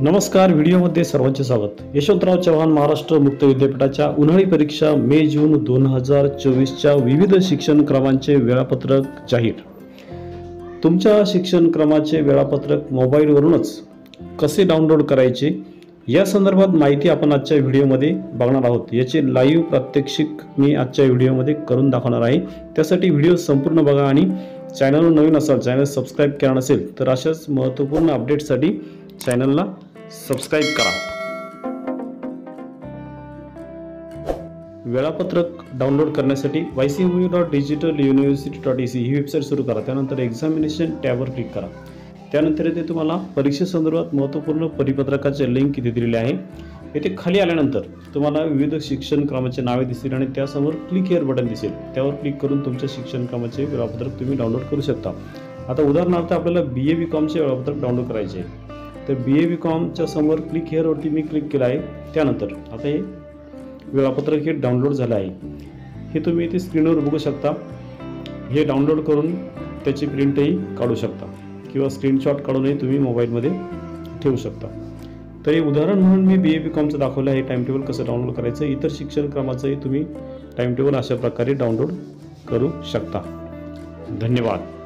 नमस्कार. व्हिडिओमध्ये सर्वांचे स्वागत. यशवंतराव चव्हाण महाराष्ट्र मुक्त विद्यापीठाच्या उन्हाळी परीक्षा मे जून 2024च्या विविध शिक्षण क्रमांचे वेळापत्रक जाहीर. तुमच्या शिक्षण क्रमाचे वेळापत्रक मोबाईलवरूनच कसे डाउनलोड करायचे या संदर्भात माहिती आपण आजच्या व्हिडिओमध्ये बघणार आहोत. याचे लाईव्ह प्रात्यक्षिक मी आजच्या व्हिडिओमध्ये करून दाखवणार आहे. त्यासाठी व्हिडिओ संपूर्ण बघा आणि चॅनलवर नवीन असाल, चॅनल सबस्क्राईब केला नसेल तर अशाच महत्त्वपूर्ण अपडेटसाठी चॅनलला सबस्क्राईब करा. वेळापत्रक डाउनलोड करण्यासाठी ycmu.digitaluniversity.ec ही वेबसाईट सुरू करा. त्यानंतर एक्झामिनेशन टॅबवर क्लिक करा. त्यानंतर येथे तुम्हाला परीक्षेसंदर्भात महत्त्वपूर्ण परिपत्रकाचे लिंक इथे दिलेले आहे. येथे खाली आल्यानंतर तुम्हाला विविध शिक्षण क्रमाचे नावे दिसतील आणि त्यासमोर क्लिक हिअर बटन दिसेल. त्यावर क्लिक करून तुमच्या शिक्षण क्रमाचे वेळापत्रक तुम्ही डाउनलोड करू शकता. आता उदाहरणार्थ आपल्याला BA BComचे वेळापत्रक डाउनलोड करायचे आहे. तर BA BComच्या समोर क्लिक हिअरवरती मी क्लिक केलं आहे. त्यानंतर आता हे वेळापत्रक हे डाउनलोड झालं आहे. हे तुम्ही इथे स्क्रीनवर बघू शकता. हे डाउनलोड करून त्याची प्रिंटही काढू शकता किंवा स्क्रीनशॉट काढूनही तुम्ही मोबाईलमध्ये ठेवू शकता. तर हे उदाहरण म्हणून मी BA BComचं दाखवलं आहे. टाइम टेबल कसं डाउनलोड करायचं. इतर शिक्षण क्रमाचंही तुम्ही टाइम टेबल अशा प्रकारे डाउनलोड करू शकता. धन्यवाद.